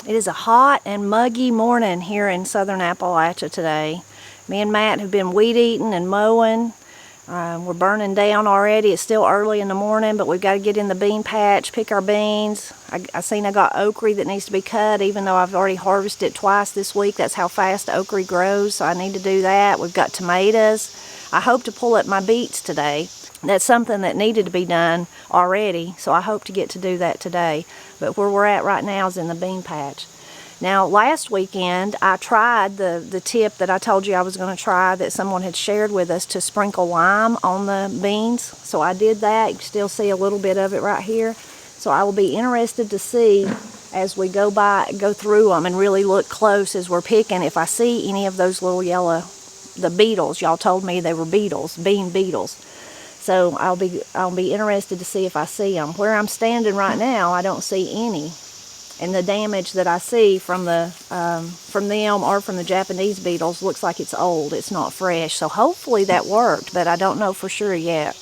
It is a hot and muggy morning here in southern Appalachia today. Me and Matt have been weed eating and mowing. We're burning down already. It's still early in the morning, but we've got to get in the bean patch, pick our beans. I seen I got okra that needs to be cut, even though I've already harvested it twice this week. That's how fast okra grows, so I need to do that. We've got tomatoes. I hope to pull up my beets today. That's something that needed to be done already, so I hope to get to do that today. But where we're at right now is in the bean patch. Now, last weekend, I tried the tip that I told you I was going to try that someone had shared with us to sprinkle lime on the beans. So I did that. You can still see a little bit of it right here. So I will be interested to see as we go through them and really look close as we're picking if I see any of those little yellow, the beetles. Y'all told me they were beetles, bean beetles. So I'll be interested to see if I see them. Where I'm standing right now, I don't see any. And the damage that I see from them or from the Japanese beetles looks like it's old. It's not fresh. So hopefully that worked, but I don't know for sure yet.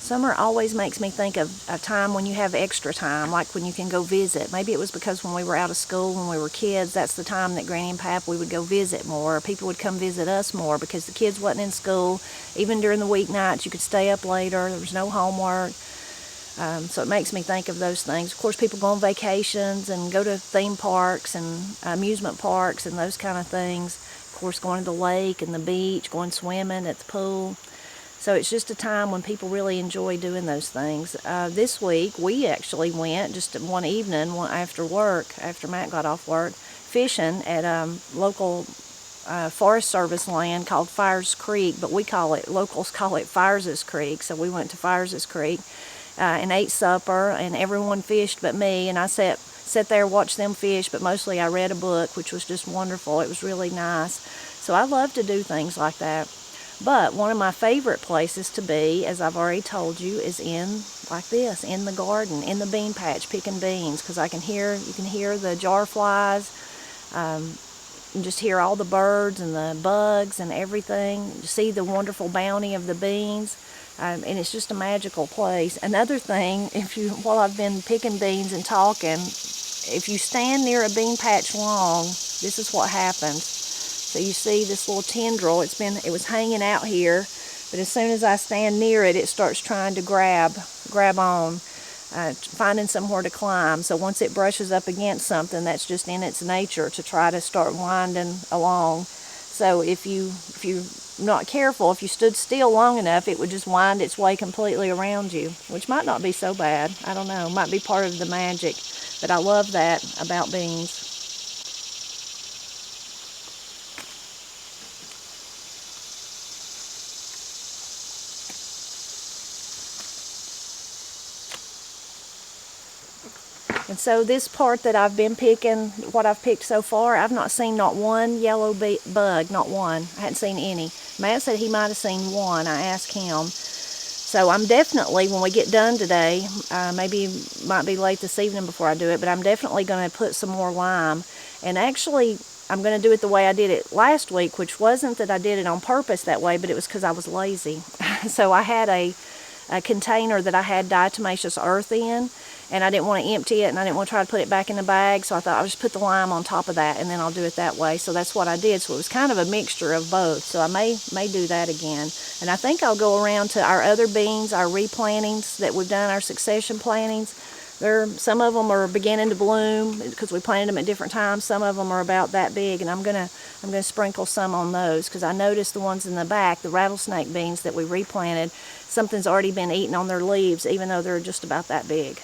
Summer always makes me think of a time when you have extra time, like when you can go visit. Maybe it was because when we were out of school, when we were kids, that's the time that Granny and Pap, we would go visit more. People would come visit us more because the kids wasn't in school. Even during the weeknights, you could stay up later. There was no homework. So it makes me think of those things. Of course, people go on vacations and go to theme parks and amusement parks and those kind of things. Of course, going to the lake and the beach, going swimming at the pool. So it's just a time when people really enjoy doing those things. This week, we actually went just one evening after work, after Matt got off work, fishing at local Forest Service land called Fires Creek, but locals call it Fires' Creek. So we went to Fires' Creek and ate supper, and everyone fished but me, and I sat there, watched them fish, but mostly I read a book, which was just wonderful. It was really nice. So I love to do things like that. But one of my favorite places to be, as I've already told you, is in the garden, in the bean patch, picking beans, because you can hear the jar flies, and just hear all the birds and the bugs and everything. See the wonderful bounty of the beans, and it's just a magical place. Another thing, while I've been picking beans and talking, if you stand near a bean patch long, this is what happens. So you see this little tendril, it was hanging out here, but as soon as I stand near it, it starts trying to grab on, finding somewhere to climb. So once it brushes up against something, that's just in its nature to try to start winding along. So if you're not careful, if you stood still long enough, it would just wind its way completely around you, which might not be so bad. I don't know, might be part of the magic, but I love that about beans. And so this part that I've been picking, what I've picked so far, I've not seen not one yellow bug, not one. I hadn't seen any. Matt said he might have seen one. I asked him. So I'm definitely, when we get done today, maybe it might be late this evening before I do it, but I'm definitely going to put some more lime. And actually, I'm going to do it the way I did it last week, which wasn't that I did it on purpose that way, but it was because I was lazy. So I had a a container that I had diatomaceous earth in, and I didn't want to empty it, and I didn't want to try to put it back in the bag, so I thought I'll just put the lime on top of that, and then I'll do it that way. So that's what I did. So it was kind of a mixture of both. So I may do that again. And I think I'll go around to our other beans, our replantings that we've done, our succession plantings. Some of them are beginning to bloom because we planted them at different times. Some of them are about that big, and I'm gonna sprinkle some on those, because I noticed the ones in the back, the rattlesnake beans that we replanted, something's already been eaten on their leaves, even though they're just about that big.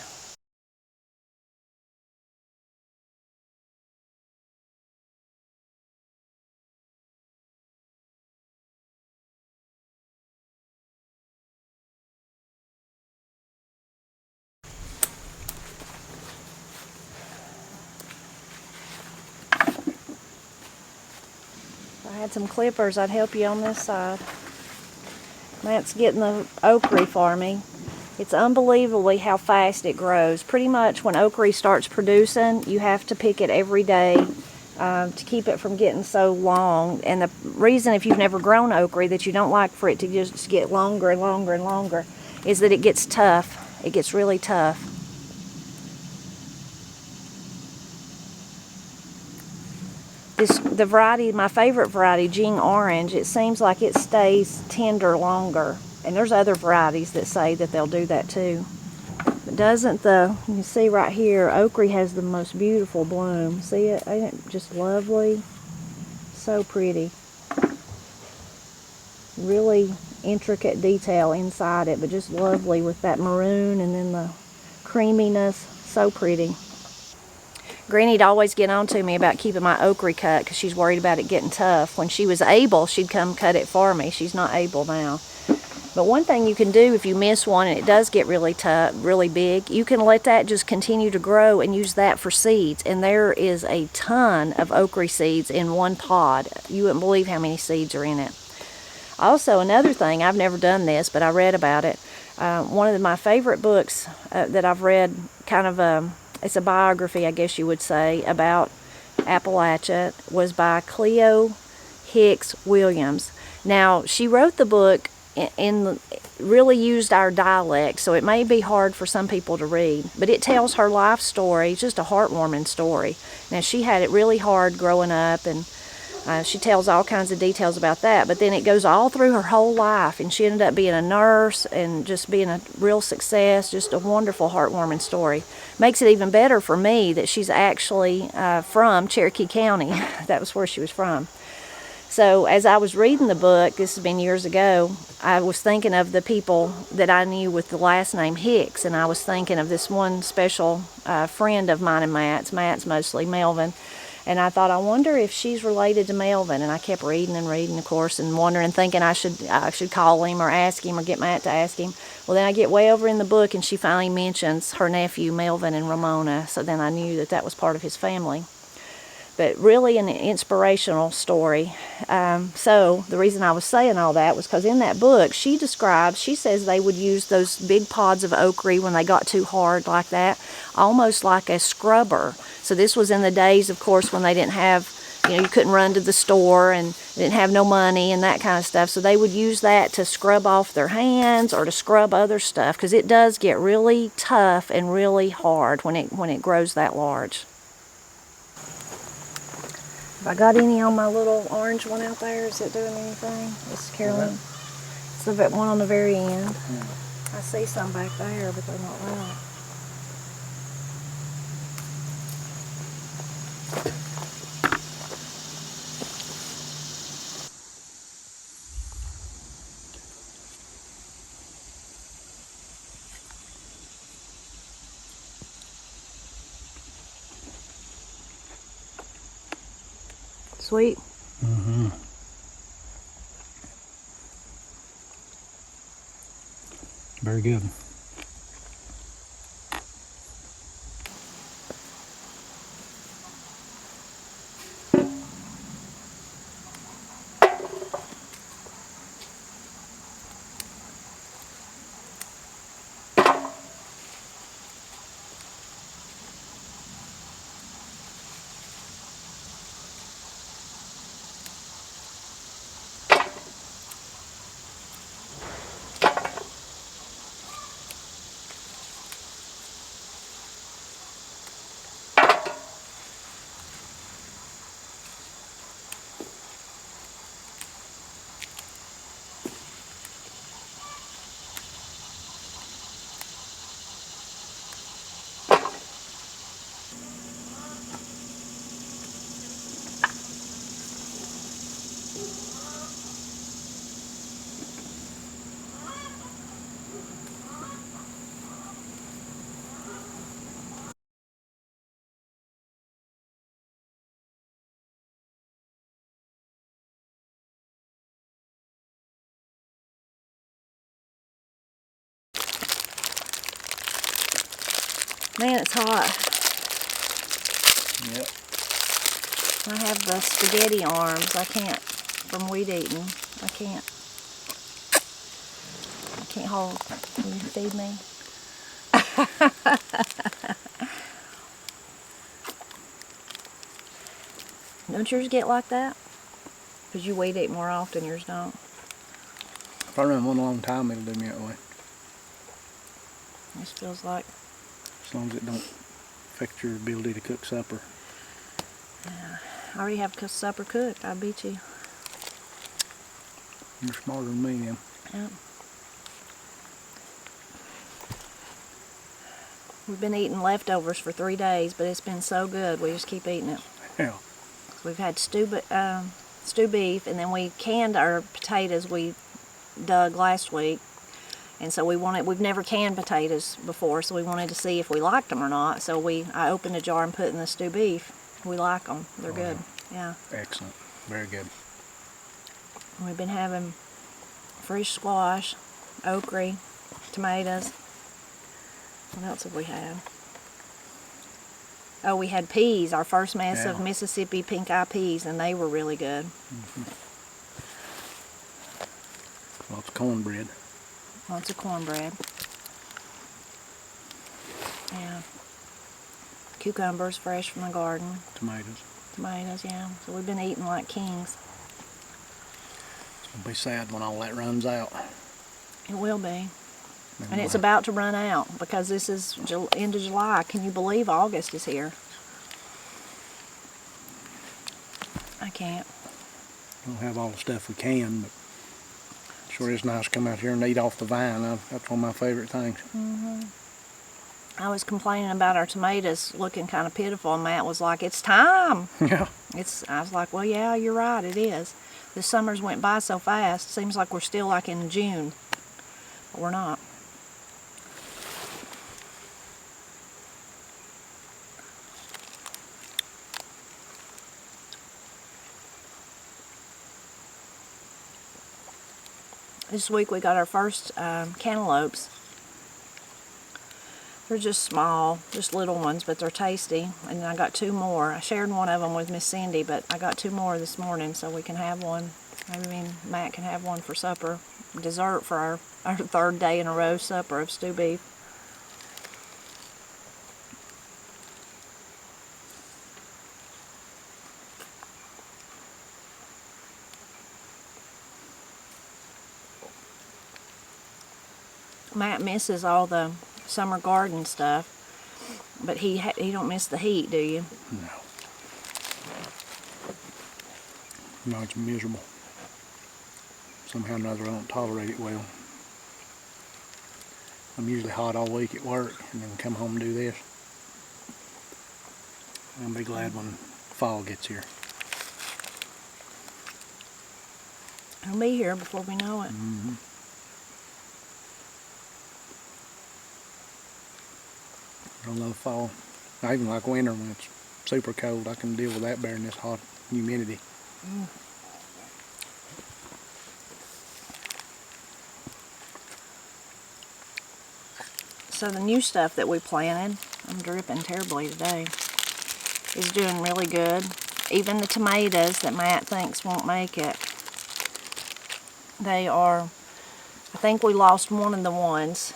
If I had some clippers, I'd help you on this side. Matt's getting the okra for me. It's unbelievably how fast it grows. Pretty much when okra starts producing, you have to pick it every day to keep it from getting so long. And the reason, if you've never grown okra, that you don't like for it to just get longer and longer and longer is that it gets tough. It gets really tough. The variety, my favorite variety, Jing Orange, it seems like it stays tender longer. And there's other varieties that say that they'll do that too. But doesn't you can see right here, okra has the most beautiful bloom. See it? Ain't it just lovely? So pretty. Really intricate detail inside it, but just lovely with that maroon and then the creaminess. So pretty. Granny'd always get on to me about keeping my okra cut because she's worried about it getting tough. When she was able, she'd come cut it for me. She's not able now. But one thing you can do if you miss one and it does get really tough, really big, you can let that just continue to grow and use that for seeds. And there is a ton of okra seeds in one pod. You wouldn't believe how many seeds are in it. Also, another thing, I've never done this, but I read about it. One of my favorite books that I've read, kind of it's a biography, I guess you would say, about Appalachia, was by Cleo Hicks Williams. Now, she wrote the book really used our dialect, so it may be hard for some people to read, but it tells her life story. It's just a heartwarming story. Now, she had it really hard growing up, and she tells all kinds of details about that, but then it goes all through her whole life, and she ended up being a nurse and just being a real success. Just a wonderful, heartwarming story. Makes it even better for me that she's actually from Cherokee County. That was where she was from. So as I was reading the book, this has been years ago, I was thinking of the people that I knew with the last name Hicks, and I was thinking of this one special friend of mine and Matt's mostly, Melvin. And I thought, I wonder if she's related to Melvin. And I kept reading and reading, of course, and wondering, thinking I should call him or ask him or get Matt to ask him. Well, then I get way over in the book, and she finally mentions her nephew, Melvin, and Ramona. So then I knew that that was part of his family. But really an inspirational story. So the reason I was saying all that was because in that book, she says they would use those big pods of okra when they got too hard like that, almost like a scrubber. So this was in the days, of course, when they didn't have, you couldn't run to the store and didn't have no money and that kind of stuff. So they would use that to scrub off their hands or to scrub other stuff, because it does get really tough and really hard when it grows that large. Have I got any on my little orange one out there? Is it doing anything? It's Carolyn. It's the one on the very end. Yeah. I see some back there, but they're not right. Sweet. Mm-hmm. Very good. Man, it's hot. Yep. I have the spaghetti arms. I can't, from weed eating. I can't hold. Can you feed me? Don't yours get like that? Because you weed eat more often, yours don't. If I run one a long time, it'll do me that way. This feels like... As long as it don't affect your ability to cook supper. I already have supper cooked. I beat you. You're smarter than me, then. Yep. We've been eating leftovers for 3 days, but it's been so good. We just keep eating it. Yeah. We've had stew beef, and then we canned our potatoes we dug last week. And so we've never canned potatoes before, so we wanted to see if we liked them or not. So I opened a jar and put in the stew beef. We like them. They're good. Yeah. Excellent. Very good. We've been having fresh squash, okra, tomatoes. What else have we had? Oh, we had peas, our first mess of Mississippi pink eye peas, and they were really good. Lots of cornbread. Lots of cornbread. Yeah. Cucumbers fresh from the garden. Tomatoes. Tomatoes, yeah. So we've been eating like kings. It's going to be sad when all that runs out. It will be. And it's about to run out because this is end of July. Can you believe August is here? I can't. We don't have all the stuff we can, but sure is nice to come out here and eat off the vine. That's one of my favorite things. I was complaining about our tomatoes looking kind of pitiful, and Matt was like, "It's time." Yeah. I was like, "Well, yeah, you're right. It is. The summers went by so fast. Seems like we're still like in June, but we're not." This week we got our first cantaloupes. They're just small, just little ones, but they're tasty. And I got 2 more. I shared one of them with Miss Cindy, but I got 2 more this morning, so we can have one. Maybe me and Matt can have one for supper. Dessert for our 3rd day in a row supper of stew beef. Matt misses all the summer garden stuff, but he don't miss the heat, do you? No, it's miserable. Somehow or another I don't tolerate it well. I'm usually hot all week at work and then come home and do this. I'll be glad when fall gets here. It'll be here before we know it. I love fall. I even like winter when it's super cold. I can deal with that better than this hot humidity. So the new stuff that we planted, I'm dripping terribly today, is doing really good. Even the tomatoes that Matt thinks won't make it, they are, I think we lost one of the ones.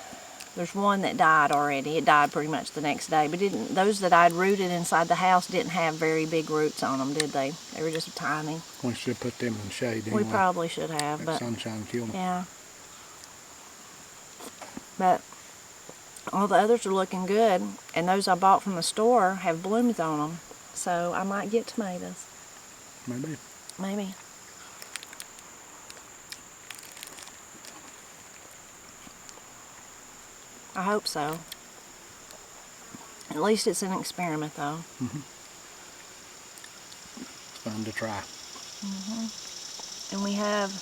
There's one that died already. It died pretty much the next day, but those that I'd rooted inside the house didn't have very big roots on them, did they? They were just tiny. We should have put them in the shade anyway. We probably should have, but sunshine killed them. yeah. But all the others are looking good, and those I bought from the store have blooms on them, so I might get tomatoes. Maybe. Maybe. I hope so. At least it's an experiment, though. It's fun to try. And we have,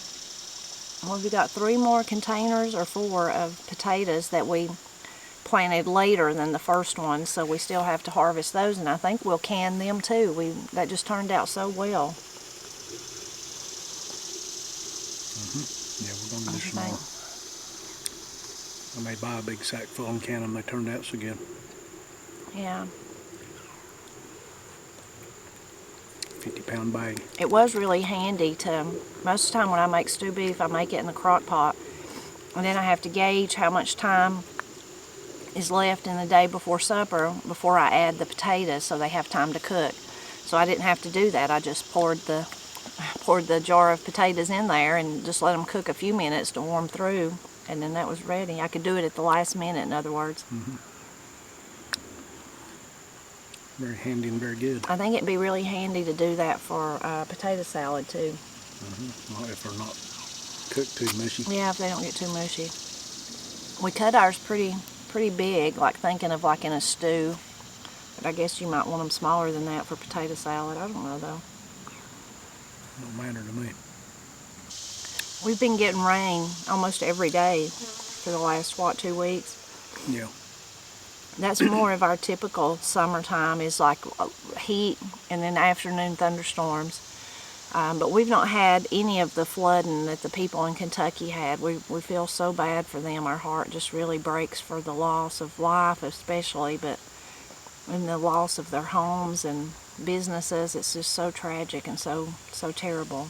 well, we got 3 more containers or 4 of potatoes that we planted later than the first one, so we still have to harvest those, and I think we'll can them too. That just turned out so well. Yeah, we're going to do some more. I may buy a big sack full and can them. They turned out so good. Yeah. 50-pound bag. It was really handy to, most of the time when I make stew beef, I make it in the crock pot. And then I have to gauge how much time is left in the day before supper before I add the potatoes so they have time to cook. So I didn't have to do that. I just poured the jar of potatoes in there and just let them cook a few minutes to warm through, and then that was ready. I could do it at the last minute, in other words. Very handy and very good. I think it'd be really handy to do that for potato salad too. Well, if they're not cooked too mushy. Yeah, if they don't get too mushy. We cut ours pretty big, like thinking of like in a stew. But I guess you might want them smaller than that for potato salad. I don't know though. Don't matter to me. We've been getting rain almost every day for the last, 2 weeks. Yeah. That's more of our typical summertime, is like heat and then afternoon thunderstorms. But we've not had any of the flooding that the people in Kentucky had. We feel so bad for them. Our heart just really breaks for the loss of life especially, but in the loss of their homes and businesses. It's just so tragic and so terrible.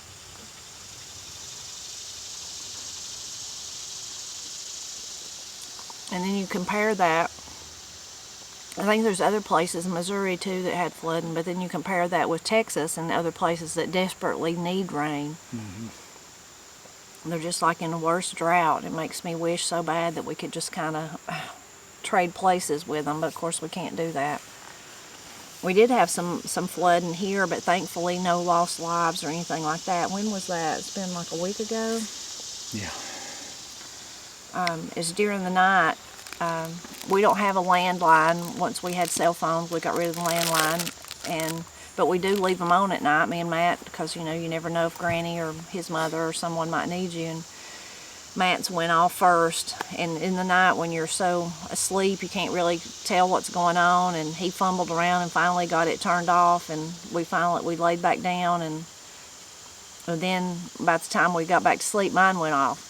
And then you compare that, I think there's other places in Missouri too that had flooding, but then you compare that with Texas and other places that desperately need rain. They're just like in a worse drought. It makes me wish so bad that we could just kind of trade places with them, but of course we can't do that. We did have some flooding here, but thankfully no lost lives or anything like that. When was that? It's been like a week ago. Yeah. It's during the night. We don't have a landline. Once we had cell phones, we got rid of the landline, but we do leave them on at night, me and Matt, because you never know if Granny or his mother or someone might need you. And Matt's went off first, and in the night when you're so asleep you can't really tell what's going on, and he fumbled around and finally got it turned off, and we laid back down, and then by the time we got back to sleep mine went off.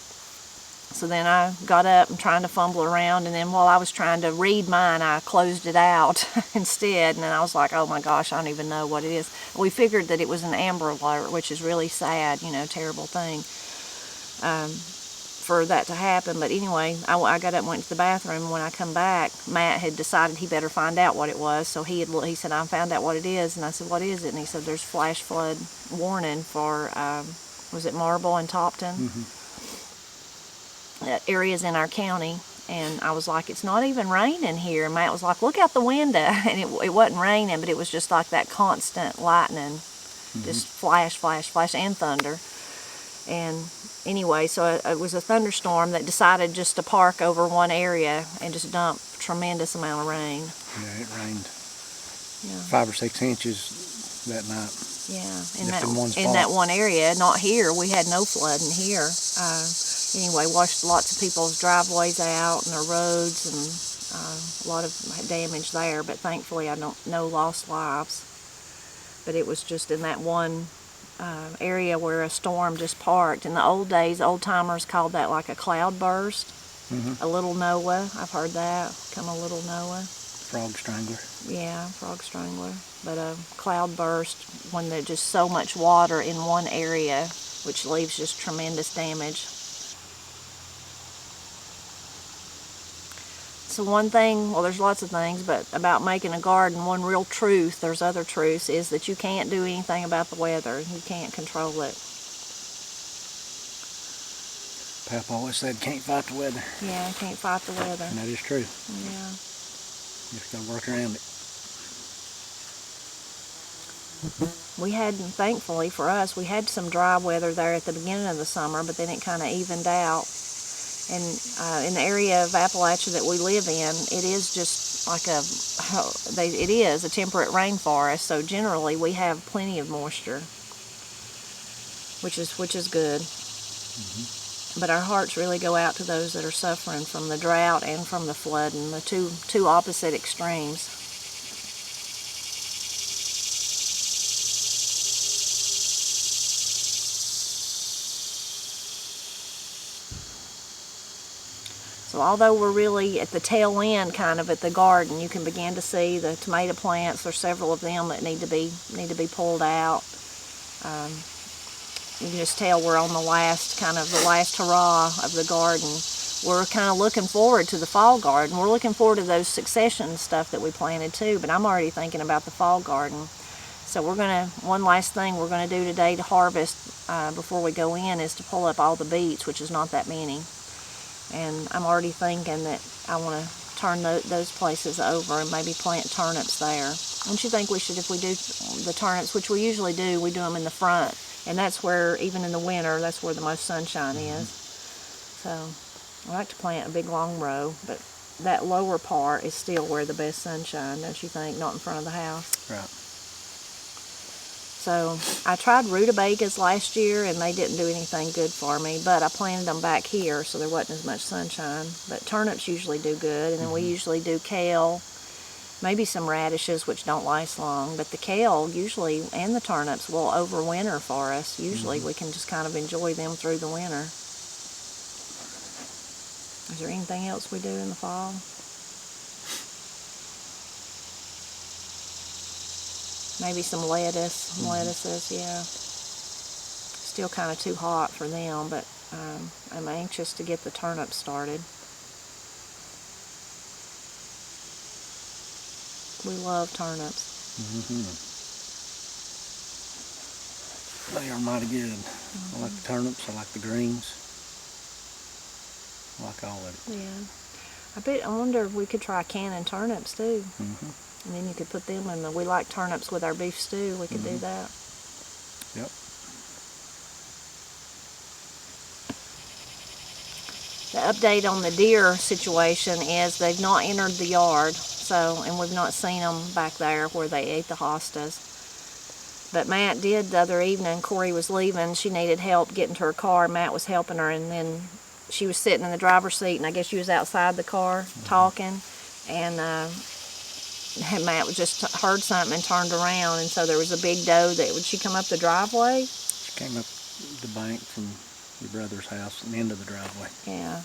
So then I got up and trying to fumble around, and then while I was trying to read mine, I closed it out instead, and then I was like, oh my gosh, I don't even know what it is. We figured that it was an Amber Alert, which is really sad, terrible thing for that to happen. But anyway, I got up and went to the bathroom, and when I come back, Matt had decided he better find out what it was, so he said, I found out what it is, and I said, what is it? And he said, there's flash flood warning for, was it Marble and Topton? Areas in our county. And I was like, it's not even raining here. And Matt was like, look out the window. And it wasn't raining, but it was just like that constant lightning, just flash, flash, flash, and thunder. And anyway, so it was a thunderstorm that decided just to park over one area and just dump a tremendous amount of rain. Yeah, it rained 5 or 6 inches that night. Yeah, in that one area, not here. We had no flooding here. Anyway, washed lots of people's driveways out and their roads, and a lot of damage there, but thankfully no lost lives. But it was just in that one area where a storm just parked. In the old days, old-timers called that like a cloud burst, a little Noah. I've heard that, come a little Noah. Frog strangler. Yeah, frog strangler. But a cloud burst when there's just so much water in one area, which leaves just tremendous damage. So one thing, well, there's lots of things, but about making a garden, one real truth, there's other truths, is that you can't do anything about the weather. You can't control it. Pap always said, can't fight the weather. Yeah, can't fight the weather. And that is true. Yeah. You just gotta work around it. We had, thankfully for us, we had some dry weather there at the beginning of the summer, but then it kind of evened out. And in the area of Appalachia that we live in, it is just like it is a temperate rainforest, so generally we have plenty of moisture, which is good. But our hearts really go out to those that are suffering from the drought and from the flooding, the two opposite extremes. So although we're really at the tail end kind of at the garden, you can begin to see the tomato plants. There's several of them that need to be pulled out. You can just tell we're on the last hurrah of the garden. We're kind of looking forward to the fall garden. We're looking forward to those succession stuff that we planted too, but I'm already thinking about the fall garden. So one last thing we're gonna do today to harvest before we go in is to pull up all the beets, which is not that many. And I'm already thinking that I want to turn those places over and maybe plant turnips there. Don't you think we should, if we do the turnips, which we usually do, we do them in the front. And that's where, even in the winter, that's where the most sunshine is. So I like to plant a big long row, but that lower part is still where the best sunshine, don't you think? Not in front of the house. Right. So I tried rutabagas last year and they didn't do anything good for me, but I planted them back here so there wasn't as much sunshine. But turnips usually do good, and then we usually do kale, maybe some radishes, which don't last long, but the kale usually and the turnips will overwinter for us. Usually we can just kind of enjoy them through the winter. Is there anything else we do in the fall? Maybe some lettuces, yeah. Still kind of too hot for them, but I'm anxious to get the turnips started. We love turnips. They are mighty good. I like the turnips, I like the greens. I like all of it. Yeah. I wonder if we could try canning turnips too. And then you could put them in we like turnips with our beef stew. We could do that. Yep. The update on the deer situation is they've not entered the yard, and we've not seen them back there where they ate the hostas. But Matt did the other evening. Corey was leaving. She needed help getting to her car. Matt was helping her, and then she was sitting in the driver's seat, and I guess she was outside the car talking, and Matt just heard something and turned around, and so there was a big doe would she come up the driveway? She came up the bank from your brother's house and into the driveway. Yeah.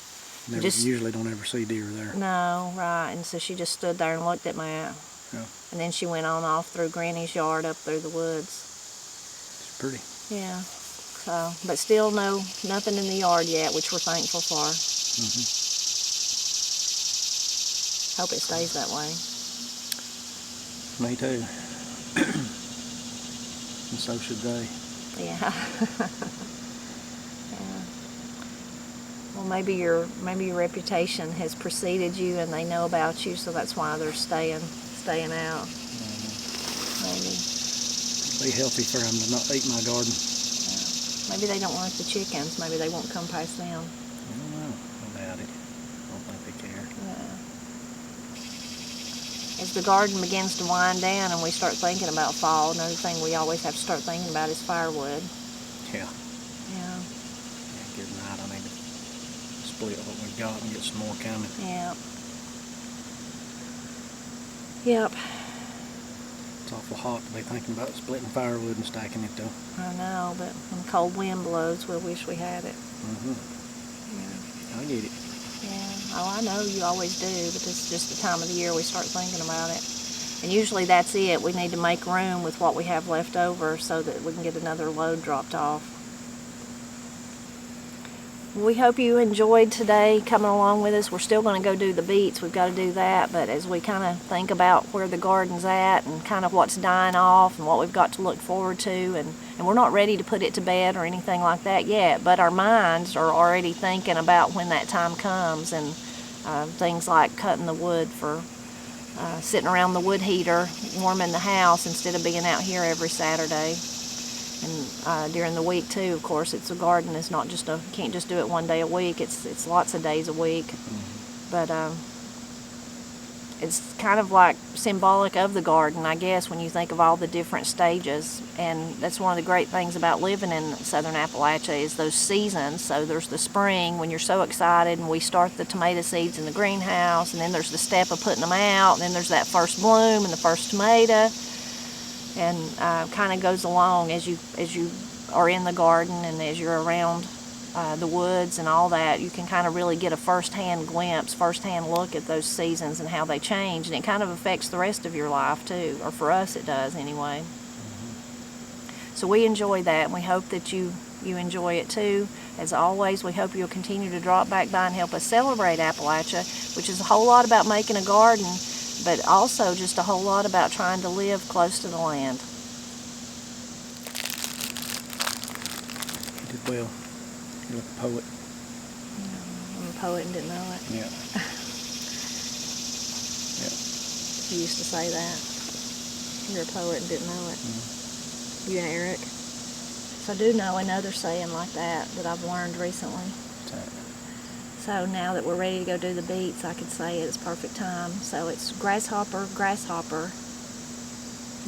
Usually don't ever see deer there. No, right, and so she just stood there and looked at Matt. Yeah. And then she went on off through Granny's yard up through the woods. It's pretty. Yeah. So, but still nothing in the yard yet, which we're thankful for. Hope it stays that way. Me too. And so should they. Yeah. Yeah. Well, maybe your reputation has preceded you, and they know about you, so that's why they're staying out. Maybe. Be healthy for them to not eat my garden. Yeah. Maybe they don't like the chickens. Maybe they won't come past them. I don't know. I doubt it. I don't think they care. Yeah. As the garden begins to wind down and we start thinking about fall, another thing we always have to start thinking about is firewood. Yeah. Yeah. Good night. I need to split what we've got and get some more coming. Yeah. Yep. It's awful hot to be thinking about splitting firewood and stacking it though. I know, but when cold wind blows, we'll wish we had it. Yeah. I get it. Yeah. Oh, I know you always do, but this is just the time of the year we start thinking about it. And usually that's it. We need to make room with what we have left over so that we can get another load dropped off. We hope you enjoyed today coming along with us. We're still going to go do the beets. We've got to do that, but as we kind of think about where the garden's at and kind of what's dying off and what we've got to look forward to, and we're not ready to put it to bed or anything like that yet, but our minds are already thinking about when that time comes, and things like cutting the wood for sitting around the wood heater, warming the house instead of being out here every Saturday. And during the week too, of course, it's a garden. It's not just can't just do it one day a week. It's lots of days a week. But it's kind of like symbolic of the garden, I guess, when you think of all the different stages. And that's one of the great things about living in southern Appalachia is those seasons. So there's the spring when you're so excited and we start the tomato seeds in the greenhouse, and then there's the step of putting them out, and then there's that first bloom and the first tomato. And kind of goes along as you are in the garden and as you're around the woods and all that, you can kind of really get a first-hand glimpse, first-hand look at those seasons and how they change, and it kind of affects the rest of your life too, or for us it does anyway. So we enjoy that, and we hope that you enjoy it too. As always, we hope you'll continue to drop back by and help us celebrate Appalachia, which is a whole lot about making a garden, but also just a whole lot about trying to live close to the land. You did well. You're like a poet. I'm a poet and didn't know it. Yeah. Yeah. You used to say that. You're a poet and didn't know it. You and Eric. So I do know another saying like that I've learned recently. So now that we're ready to go do the beets, I could say it's perfect time. So it's grasshopper, grasshopper,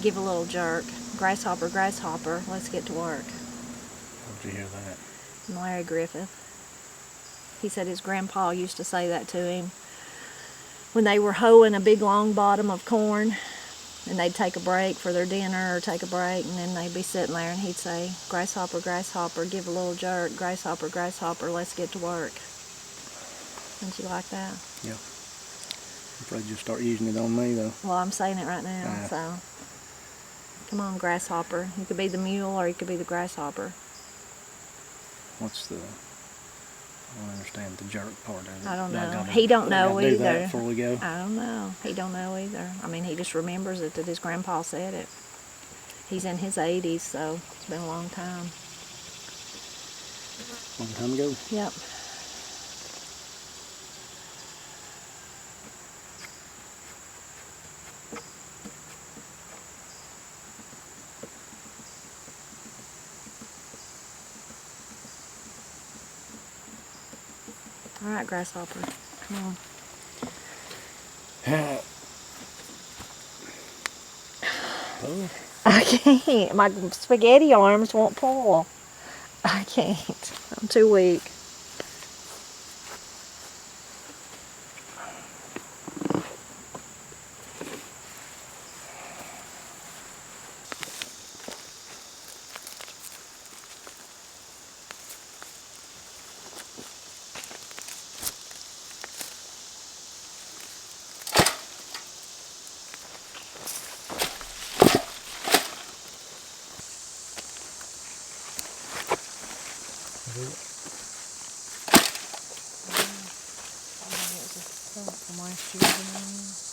give a little jerk. Grasshopper, grasshopper, let's get to work. How'd you hear that? And Larry Griffith. He said his grandpa used to say that to him when they were hoeing a big long bottom of corn, and they'd take a break for their dinner or take a break, and then they'd be sitting there and he'd say, grasshopper, grasshopper, give a little jerk. Grasshopper, grasshopper, let's get to work. Don't you like that? Yeah. I'm afraid you'll start using it on me though. Well, I'm saying it right now, so come on, grasshopper. You could be the mule or you could be the grasshopper. What's the... I don't understand the jerk part of it. I don't know. He don't know do that either. before we go. I don't know. He don't know either. I mean, he just remembers it that his grandpa said it. He's in his 80s, so it's been a long time. Long time ago? Yep. All right, grasshopper, come on. Oh. I can't. My spaghetti arms won't pull. I can't. I'm too weak. From last year.